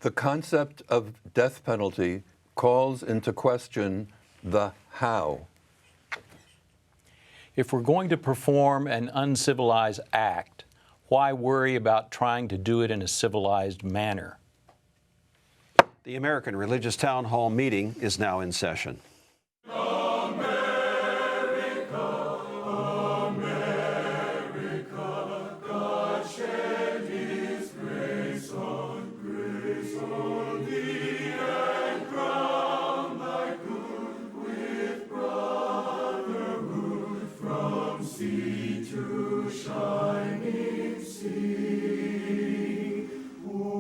The concept of death penalty calls into question the how. If we're going to perform an uncivilized act, why worry about trying to do it in a civilized manner? The American Religious Town Hall meeting is now in session.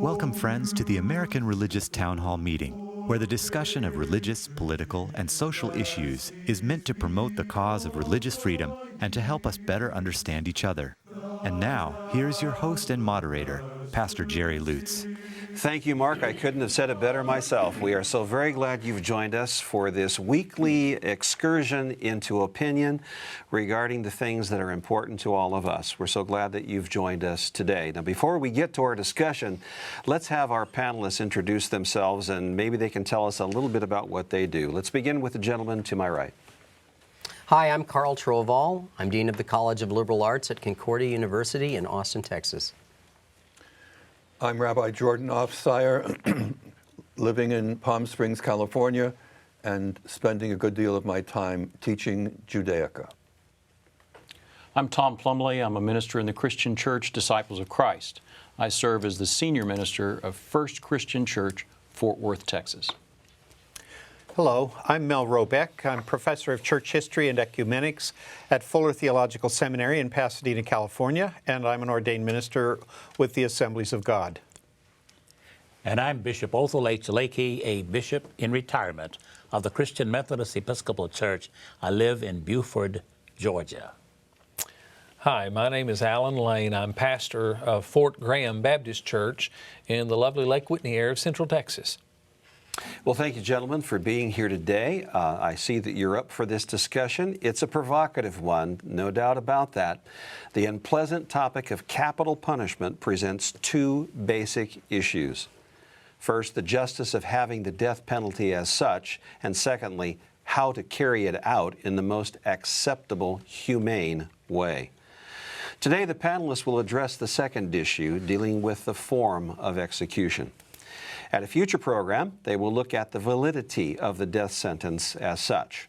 Welcome, friends, to the American Religious Town Hall meeting, where the discussion of religious, political, and social issues is meant to promote the cause of religious freedom and to help us better understand each other. And now, here's your host and moderator, Pastor Jerry Lutz. Thank you, Mark. I couldn't have said it better myself. We are so very glad you've joined us for this weekly excursion into opinion regarding the things that are important to all of us. We're so glad that you've joined us today. Now, before we get to our discussion, let's have our panelists introduce themselves, and maybe they can tell us a little bit about what they do. Let's begin with the gentleman to my right. Hi, I'm Carl Troval. I'm Dean of the College of Liberal Arts at Concordia University in Austin, Texas. I'm Rabbi Jordan Offsire, living in Palm Springs, California, and spending a good deal of my time teaching Judaica. I'm Tom Plumley. I'm a minister in the Christian Church Disciples of Christ. I serve as the senior minister of First Christian Church, Fort Worth, Texas. Hello, I'm Mel Robeck. I'm professor of church history and ecumenics at Fuller Theological Seminary in Pasadena, California, and I'm an ordained minister with the Assemblies of God. And I'm Bishop Othel H. Lakey, a bishop in retirement of the Christian Methodist Episcopal Church. I live in Buford, Georgia. Hi, my name is Alan Lane. I'm pastor of Fort Graham Baptist Church in the lovely Lake Whitney area of Central Texas. Well, thank you, gentlemen, for being here today. I see that you're up for this discussion. It's a provocative one, no doubt about that. The unpleasant topic of capital punishment presents two basic issues. First, the justice of having the death penalty as such, and secondly, how to carry it out in the most acceptable, humane way. Today, the panelists will address the second issue, dealing with the form of execution. At a future program, they will look at the validity of the death sentence as such.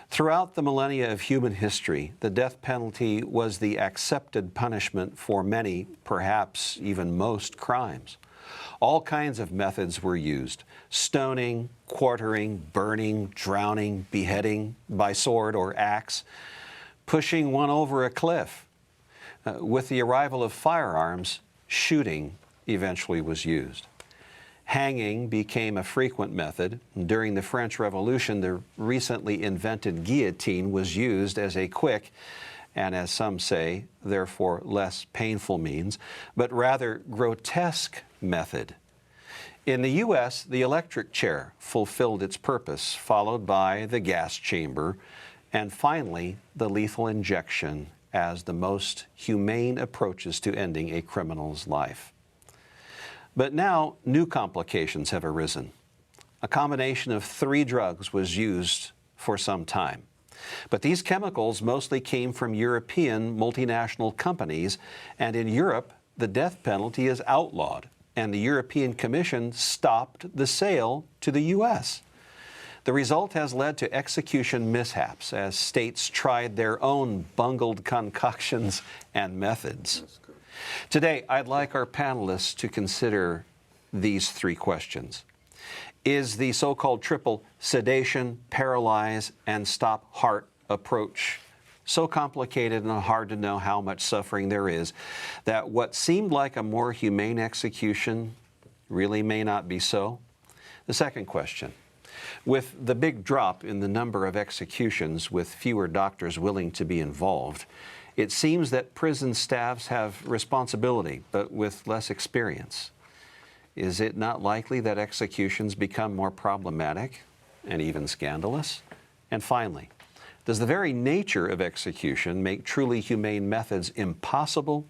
Throughout the millennia of human history, the death penalty was the accepted punishment for many, perhaps even most, crimes. All kinds of methods were used: stoning, quartering, burning, drowning, beheading by sword or axe, pushing one over a cliff. With the arrival of firearms, shooting eventually was used. Hanging became a frequent method. During the French Revolution, the recently invented guillotine was used as a quick, and as some say, therefore less painful means, but rather grotesque method. In the U.S., the electric chair fulfilled its purpose, followed by the gas chamber, and finally the lethal injection as the most humane approaches to ending a criminal's life. But now new complications have arisen. A combination of 3 drugs was used for some time. But these chemicals mostly came from European multinational companies, and in Europe, the death penalty is outlawed, and the European Commission stopped the sale to the U.S. The result has led to execution mishaps as states tried their own bungled concoctions and methods. Today, I'd like our panelists to consider these 3 questions. Is the so-called triple sedation, paralyze, and stop heart approach so complicated and hard to know how much suffering there is that what seemed like a more humane execution really may not be so? The second question. With the big drop in the number of executions with fewer doctors willing to be involved, it seems that prison staffs have responsibility, but with less experience. Is it not likely that executions become more problematic and even scandalous? And finally, does the very nature of execution make truly humane methods impossible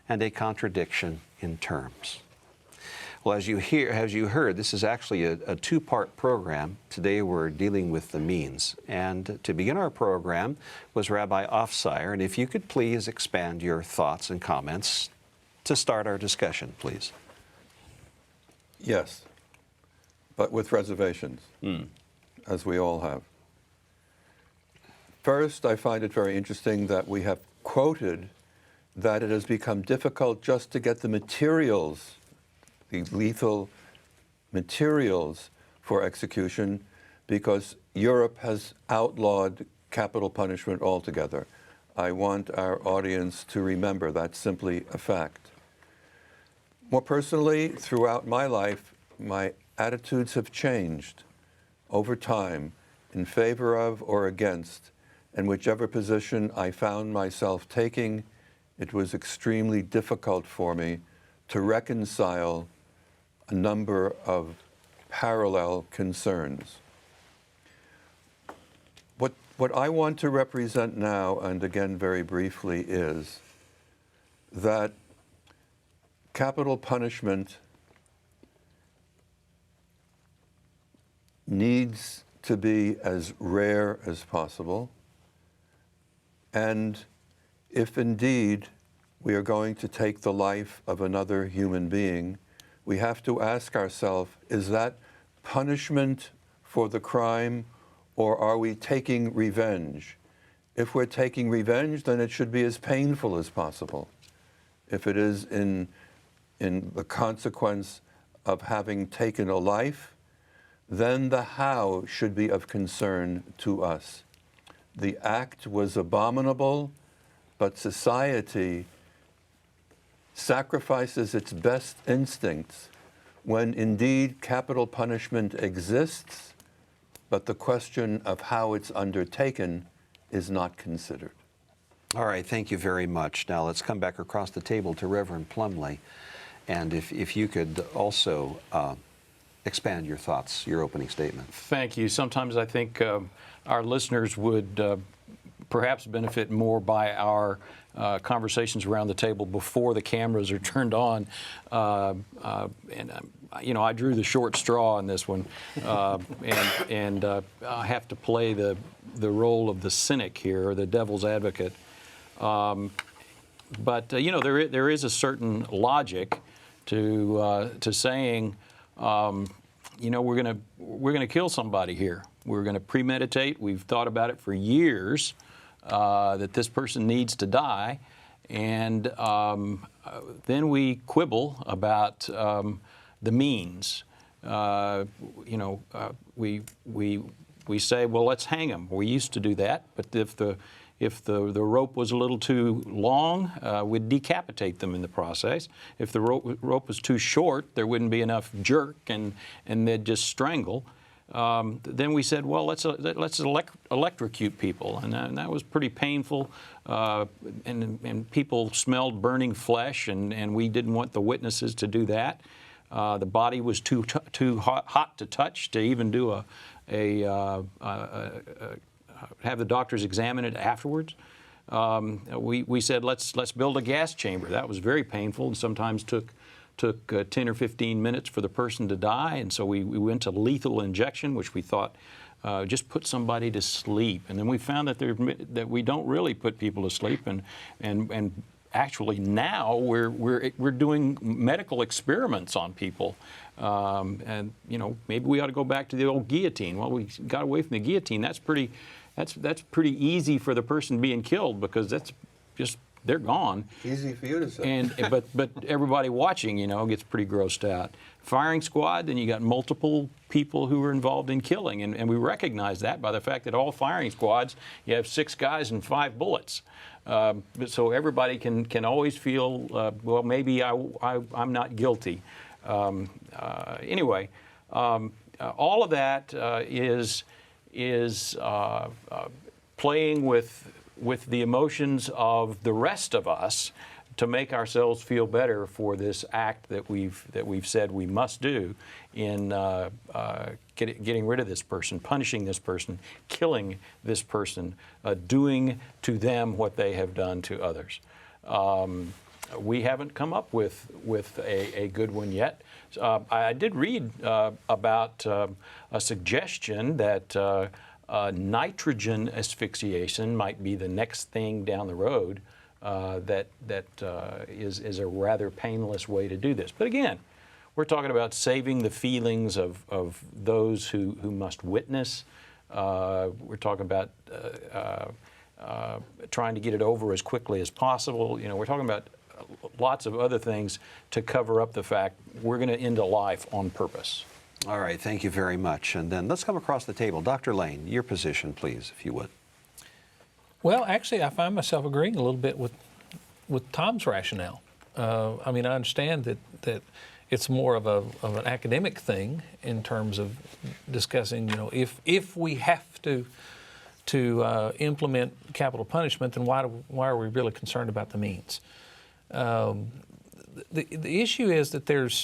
and a contradiction in terms? Well, as you heard, this is actually a two-part program. Today we're dealing with the means. And to begin our program was Rabbi Ofsire. And if you could please expand your thoughts and comments to start our discussion, please. Yes, but with reservations, as we all have. First, I find it very interesting that we have quoted that it has become difficult just to get the materials, the lethal materials for execution, because Europe has outlawed capital punishment altogether. I want our audience to remember that's simply a fact. More personally, throughout my life, my attitudes have changed over time in favor of or against, and whichever position I found myself taking, it was extremely difficult for me to reconcile a number of parallel concerns. What I want to represent now, and again very briefly, is that capital punishment needs to be as rare as possible, and if indeed we are going to take the life of another human being, we have to ask ourselves, is that punishment for the crime, or are we taking revenge? If we're taking revenge, then it should be as painful as possible. If it is in the consequence of having taken a life, then the how should be of concern to us. The act was abominable, but society sacrifices its best instincts when indeed capital punishment exists, but the question of how it's undertaken is not considered. All right, thank you very much. Now let's come back across the table to Reverend Plumley. And if you could also expand your thoughts, your opening statement. Thank you. Sometimes I think our listeners would perhaps benefit more by our conversations around the table before the cameras are turned on. I drew the short straw on this one, and I have to play the role of the cynic here, or the devil's advocate. But there is a certain logic to saying, we're gonna kill somebody here. We're gonna premeditate. We've thought about it for years that this person needs to die, and then we quibble about the means. We say, well, let's hang him. We used to do that, but if the rope was a little too long, we'd decapitate them in the process. If the rope was too short, there wouldn't be enough jerk, and they'd just strangle. Then we said, well, let's electrocute people, and that was pretty painful, and people smelled burning flesh, and we didn't want the witnesses to do that. The body was too hot to touch to even do have the doctors examine it afterwards. We said, let's build a gas chamber. That was very painful, and sometimes took 10 or 15 minutes for the person to die, and so we went to lethal injection, which we thought just put somebody to sleep. And then we found that we don't really put people to sleep, and actually now we're doing medical experiments on people, and maybe we ought to go back to the old guillotine. Well, we got away from the guillotine. That's pretty easy for the person being killed, because that's just, they're gone. Easy for you to say. But everybody watching, gets pretty grossed out. Firing squad, then you got multiple people who are involved in killing, and we recognize that by the fact that all firing squads, you have 6 guys and 5 bullets. So everybody can always feel, well, maybe I'm not guilty. Anyway, all of that is playing with the emotions of the rest of us to make ourselves feel better for this act that we've said we must do in getting rid of this person, punishing this person, killing this person, doing to them what they have done to others. we haven't come up with a good one yet. I did read about a suggestion that nitrogen asphyxiation might be the next thing down the road that is a rather painless way to do this. But again, we're talking about saving the feelings of those who must witness. We're talking about trying to get it over as quickly as possible. You know, we're talking about lots of other things to cover up the fact we're going to end a life on purpose. All right, thank you very much. And then let's come across the table. Dr. Lane, your position, please, if you would. Well, actually, I find myself agreeing a little bit with Tom's rationale. I mean, I understand that it's more of an academic thing in terms of discussing, you know, if we have to implement capital punishment, then why are we really concerned about the means? The issue is that the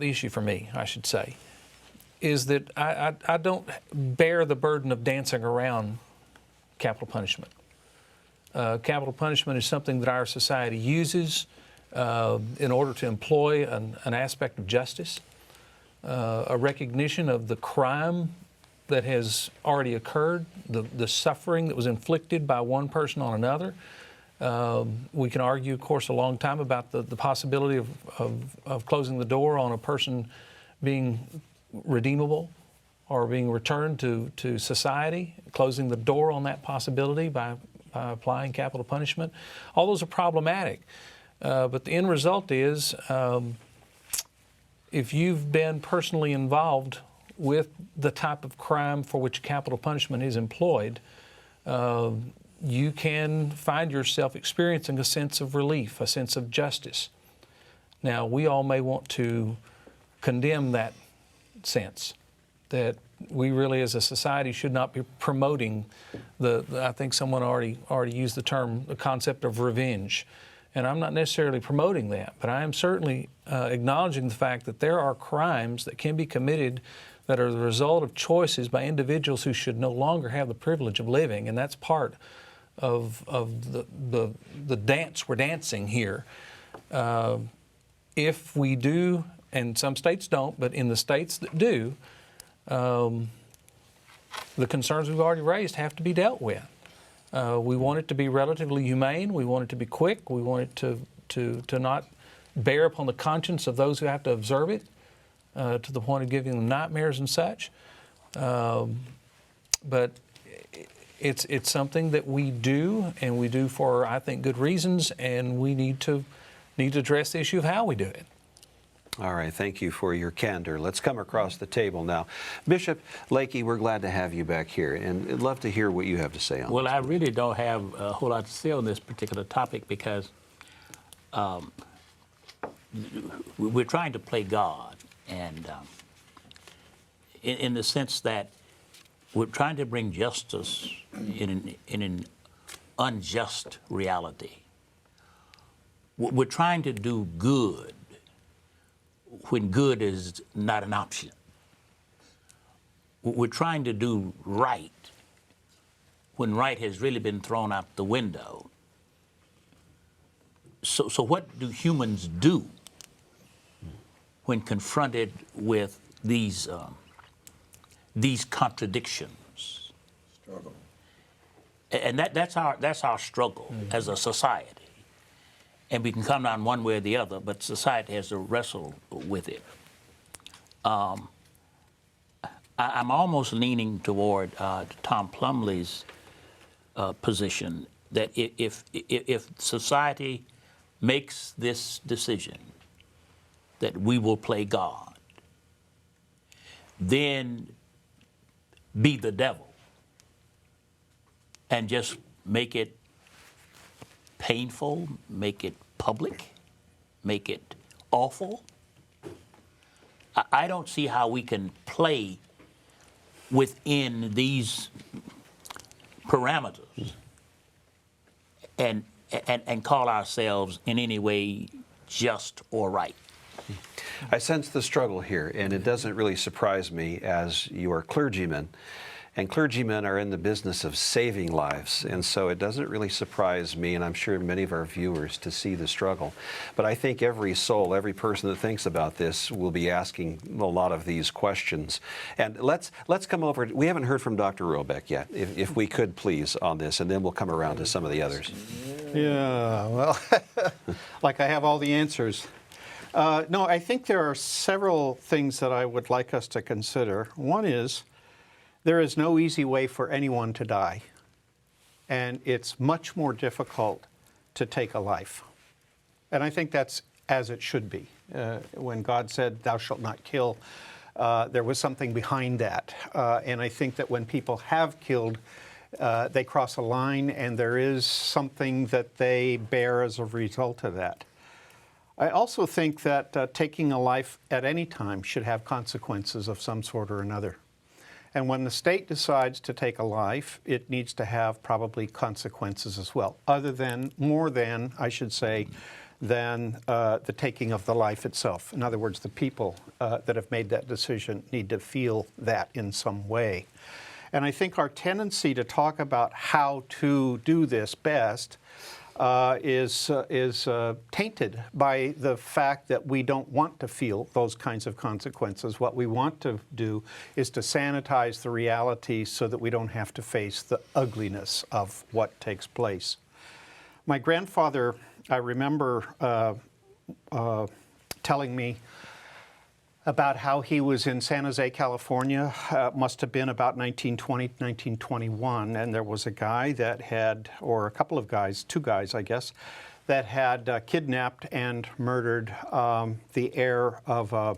issue for me, I should say, is that I don't bear the burden of dancing around capital punishment. Capital punishment is something that our society uses in order to employ an aspect of justice, a recognition of the crime that has already occurred, the suffering that was inflicted by one person on another. We can argue, of course, a long time about the possibility of closing the door on a person being redeemable or being returned to society, closing the door on that possibility by applying capital punishment. All those are problematic. But the end result is, if you've been personally involved with the type of crime for which capital punishment is employed, you can find yourself experiencing a sense of relief, a sense of justice. Now, we all may want to condemn that sense, that we really as a society should not be promoting I think someone already used the concept of revenge. And I'm not necessarily promoting that, but I am certainly acknowledging the fact that there are crimes that can be committed that are the result of choices by individuals who should no longer have the privilege of living, and that's part of the dance we're dancing here. If we do, and some states don't, but in the states that do, the concerns we've already raised have to be dealt with. We want it to be relatively humane. We want it to be quick. We want it to not bear upon the conscience of those who have to observe it to the point of giving them nightmares and such. But it's something that we do, and we do for, I think, good reasons, and we need to address the issue of how we do it. All right, thank you for your candor. Let's come across the table now. Bishop Lakey, we're glad to have you back here, and I'd love to hear what you have to say on Well, this. I really don't have a whole lot to say on this particular topic because we're trying to play God, and in the sense that we're trying to bring justice in an unjust reality. We're trying to do good when good is not an option. We're trying to do right when right has really been thrown out the window. So what do humans do when confronted with these contradictions? Struggle. And that's our struggle as a society. And we can come down one way or the other, but society has to wrestle with it. I'm almost leaning toward Tom Plumlee's position that if society makes this decision that we will play God, then be the devil and just make it painful, make it public, make it awful. I don't see how we can play within these parameters and call ourselves in any way just or right. I sense the struggle here, and it doesn't really surprise me as you are clergymen And clergymen are in the business of saving lives, and so it doesn't really surprise me, and I'm sure many of our viewers, to see the struggle. But I think every soul, every person that thinks about this will be asking a lot of these questions. And let's come over. We haven't heard from Dr. Robeck yet, if we could please, on this, and then we'll come around to some of the others. Yeah, well, like I have all the answers. No, I think there are several things that I would like us to consider. One is, there is no easy way for anyone to die, and it's much more difficult to take a life. And I think that's as it should be. When God said, "Thou shalt not kill," there was something behind that. And I think that when people have killed, they cross a line, and there is something that they bear as a result of that. I also think that taking a life at any time should have consequences of some sort or another. And when the state decides to take a life, it needs to have probably consequences as well, more than, I should say, than the taking of the life itself. In other words, the people that have made that decision need to feel that in some way. And I think our tendency to talk about how to do this best is tainted by the fact that we don't want to feel those kinds of consequences. What we want to do is to sanitize the reality so that we don't have to face the ugliness of what takes place. My grandfather, I remember telling me about how he was in San Jose, California. Must have been about 1920, 1921, and there was a guy that had, or a couple of guys, two guys, I guess, that had kidnapped and murdered the heir of a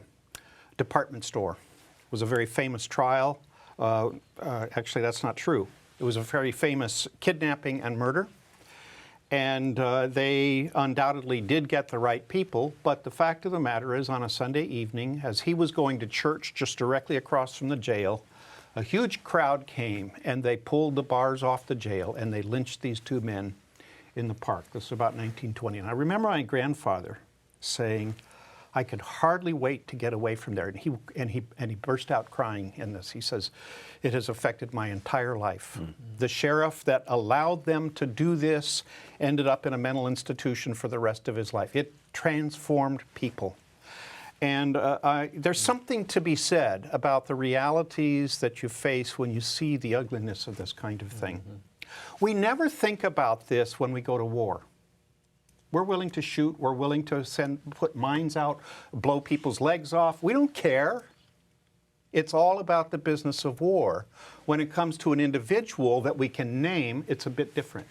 department store. It was a very famous trial. Actually, that's not true. It was a very famous kidnapping and murder. And they undoubtedly did get the right people, but the fact of the matter is, on a Sunday evening, as he was going to church just directly across from the jail, a huge crowd came, and they pulled the bars off the jail, and they lynched these two men in the park. This was about 1920. And I remember my grandfather saying, "I could hardly wait to get away from there." And he burst out crying in this. He says, "It has affected my entire life." Mm-hmm. The sheriff that allowed them to do this ended up in a mental institution for the rest of his life. It transformed people. And there's something to be said about the realities that you face when you see the ugliness of this kind of thing. Mm-hmm. We never think about this when we go to war. We're willing to shoot, we're willing to put mines out, blow people's legs off. We don't care. It's all about the business of war. When it comes to an individual that we can name, it's a bit different.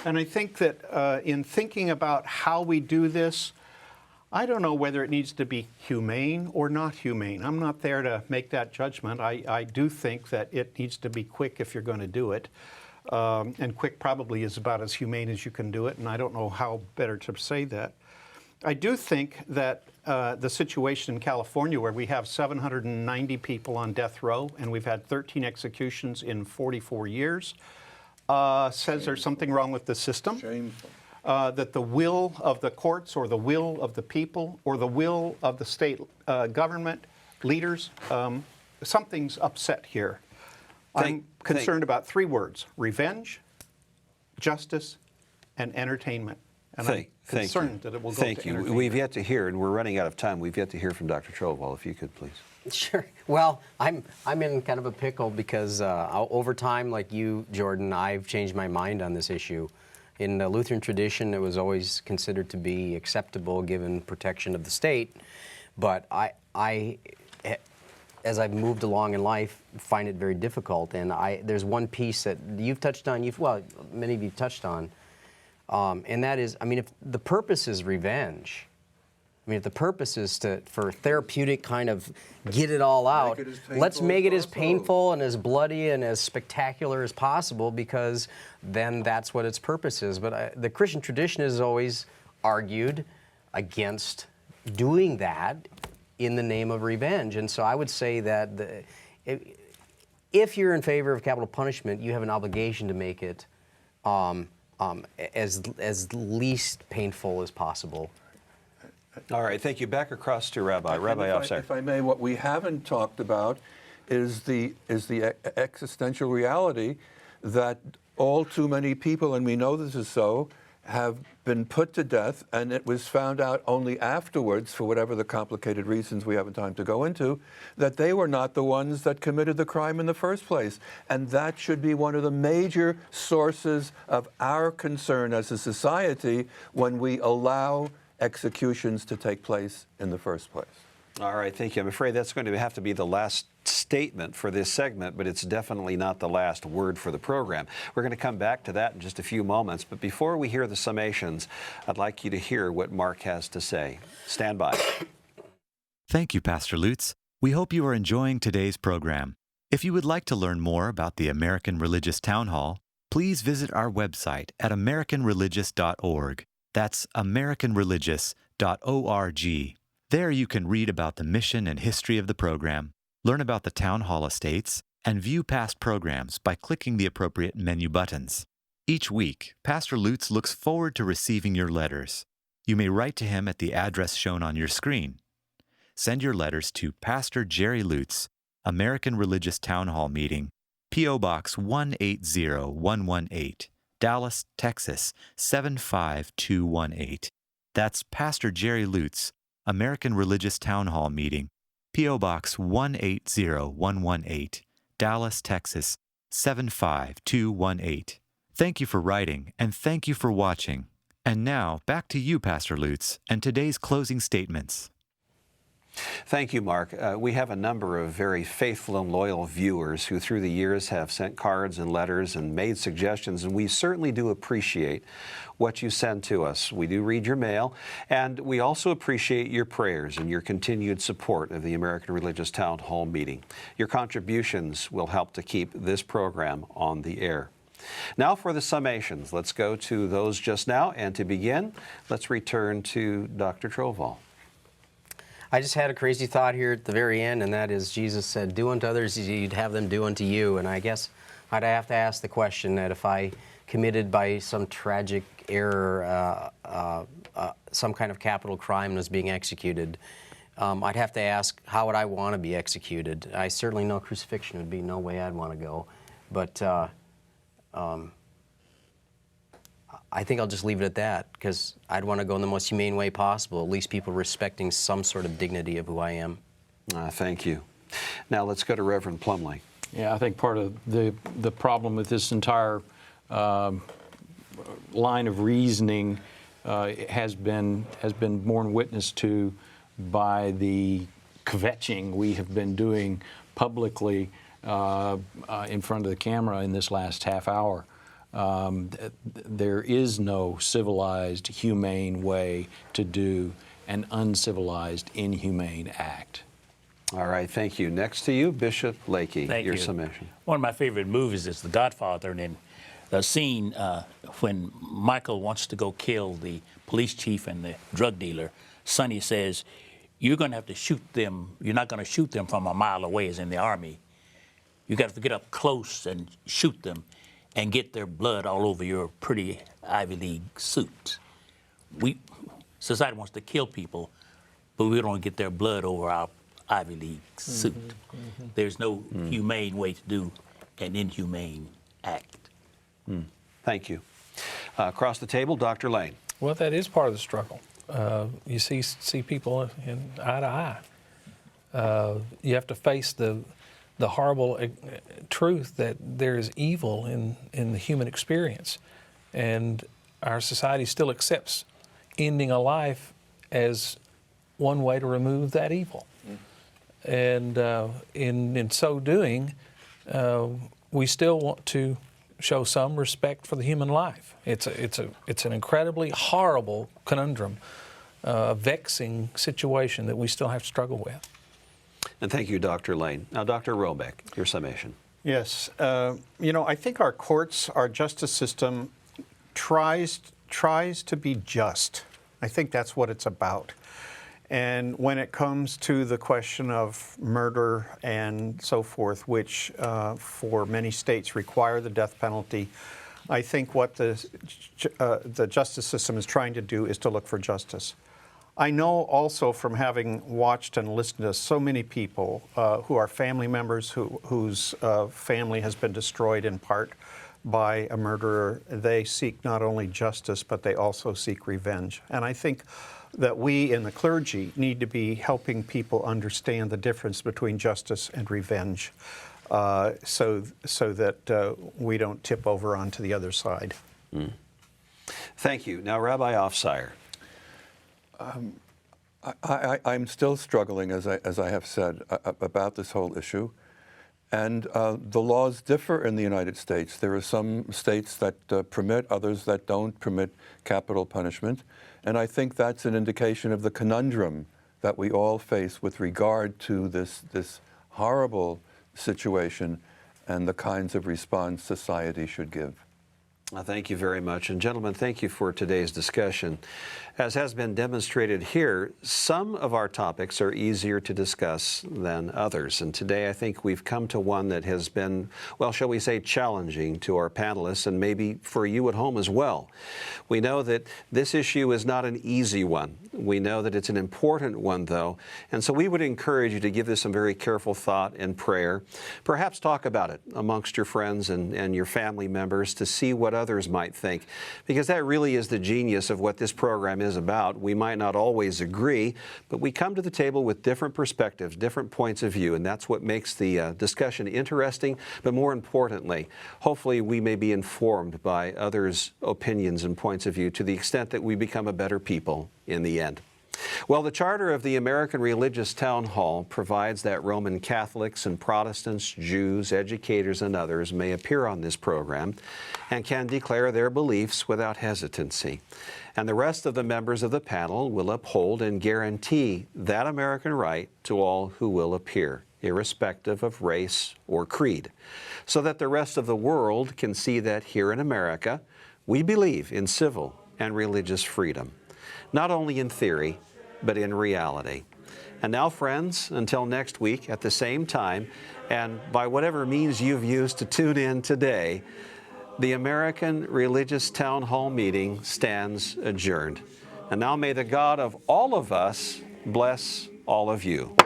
And I think that in thinking about how we do this, I don't know whether it needs to be humane or not humane. I'm not there to make that judgment. I do think that it needs to be quick if you're going to do it. And quick probably is about as humane as you can do it, and I don't know how better to say that. I do think that the situation in California, where we have 790 people on death row and we've had 13 executions in 44 years, says there's something wrong with the system. Shameful. That the will of the courts or the will of the people or the will of the state government leaders, something's upset here. I'm concerned about three words: revenge, justice, and entertainment. And I'm concerned that it will go to entertainment. We've yet to hear, and we're running out of time, we've yet to hear from Dr. Trovall, if you could, please. Sure. Well, I'm in kind of a pickle because over time, like you, Jordan, I've changed my mind on this issue. In the Lutheran tradition, it was always considered to be acceptable given protection of the state, but I as I've moved along in life, find it very difficult. And there's one piece that you've touched on, many of you touched on, and that is, I mean, if the purpose is revenge, I mean, if the purpose is for therapeutic kind of get it all out, let's make it as painful and as bloody and as spectacular as possible, because then that's what its purpose is. But the Christian tradition has always argued against doing that in the name of revenge. And so I would say that if you're in favor of capital punishment, you have an obligation to make it as least painful as possible. All right, thank you. Back across to Rabbi Afsar. If I may, what we haven't talked about is the existential reality that all too many people, and we know this is so, have been put to death, and it was found out only afterwards, for whatever the complicated reasons we haven't time to go into, that they were not the ones that committed the crime in the first place. And that should be one of the major sources of our concern as a society when we allow executions to take place in the first place. All right, thank you. I'm afraid that's going to have to be the last statement for this segment, but it's definitely not the last word for the program. We're going to come back to that in just a few moments, but before we hear the summations, I'd like you to hear what Mark has to say. Stand by. Thank you, Pastor Lutz. We hope you are enjoying today's program. If you would like to learn more about the American Religious Town Hall, please visit our website at americanreligious.org. That's americanreligious.org. There you can read about the mission and history of the program, learn about the Town Hall estates, and view past programs by clicking the appropriate menu buttons. Each week, Pastor Lutz looks forward to receiving your letters. You may write to him at the address shown on your screen. Send your letters to Pastor Jerry Lutz, American Religious Town Hall Meeting, P.O. Box 180118, Dallas, Texas 75218. That's Pastor Jerry Lutz, American Religious Town Hall Meeting, P.O. Box 180118, Dallas, Texas 75218. Thank you for writing, and thank you for watching. And now, back to you, Pastor Lutz, and today's closing statements. Thank you, Mark. We have a number of very faithful and loyal viewers who through the years have sent cards and letters and made suggestions, and we certainly do appreciate what you send to us. We do read your mail, and we also appreciate your prayers and your continued support of the American Religious Town Hall Meeting. Your contributions will help to keep this program on the air. Now for the summations. Let's go to those just now, and to begin, let's return to Dr. Trovall. I just had a crazy thought here at the very end, and that is Jesus said, do unto others as you'd have them do unto you. And I guess I'd have to ask the question that if I committed by some tragic error some kind of capital crime and was being executed, I'd have to ask, how would I want to be executed? I certainly know crucifixion would be no way I'd want to go. But I think I'll just leave it at that, because I'd want to go in the most humane way possible, at least people respecting some sort of dignity of who I am. Thank you. Now let's go to Reverend Plumley. Yeah, I think part of the problem with this entire line of reasoning has been borne witness to by the kvetching we have been doing publicly in front of the camera in this last half hour. There is no civilized, humane way to do an uncivilized, inhumane act. All right, thank you. Next to you, Bishop Lakey, Thank your you. summation. One of my favorite movies is The Godfather, and in the scene when Michael wants to go kill the police chief and the drug dealer, Sonny says, you're going to have to shoot them. You're not going to shoot them from a mile away as in the Army. You got to get up close and shoot them and get their blood all over your pretty Ivy League suit. Society wants to kill people, but we don't want to get their blood over our Ivy League suit. There's no humane way to do an inhumane act. Thank you. Across the table, Dr. Lane. Well, that is part of the struggle. You see people in eye to eye. You have to face the horrible truth that there is evil in the human experience. And our society still accepts ending a life as one way to remove that evil. And in so doing, we still want to show some respect for the human life. It's an incredibly horrible conundrum, a vexing situation that we still have to struggle with. And thank you, Dr. Lane. Now, Dr. Robeck, your summation. Yes. I think our courts, our justice system tries to be just. I think that's what it's about. And when it comes to the question of murder and so forth, which for many states require the death penalty, I think what the justice system is trying to do is to look for justice. I know also from having watched and listened to so many people who are family members whose family has been destroyed in part by a murderer, they seek not only justice, but they also seek revenge. And I think that we in the clergy need to be helping people understand the difference between justice and revenge so that we don't tip over onto the other side. Thank you. Now, Rabbi Ofsire. I'm still struggling, as I have said, about this whole issue. And the laws differ in the United States. There are some states that permit, others that don't permit capital punishment. And I think that's an indication of the conundrum that we all face with regard to this horrible situation and the kinds of response society should give. Thank you very much. And gentlemen, thank you for today's discussion. As has been demonstrated here, some of our topics are easier to discuss than others. And today I think we've come to one that has been, well, shall we say, challenging to our panelists and maybe for you at home as well. We know that this issue is not an easy one. We know that it's an important one, though. And so we would encourage you to give this some very careful thought and prayer. Perhaps talk about it amongst your friends and your family members to see what others might think, because that really is the genius of what this program is about. We might not always agree, but we come to the table with different perspectives, different points of view, and that's what makes the discussion interesting. But more importantly, hopefully we may be informed by others' opinions and points of view to the extent that we become a better people in the end. Well, the charter of the American Religious Town Hall provides that Roman Catholics and Protestants, Jews, educators, and others may appear on this program and can declare their beliefs without hesitancy. And the rest of the members of the panel will uphold and guarantee that American right to all who will appear, irrespective of race or creed, so that the rest of the world can see that here in America, we believe in civil and religious freedom. Not only in theory, but in reality. And now, friends, until next week at the same time, and by whatever means you've used to tune in today, the American Religious Town Hall meeting stands adjourned. And now may the God of all of us bless all of you.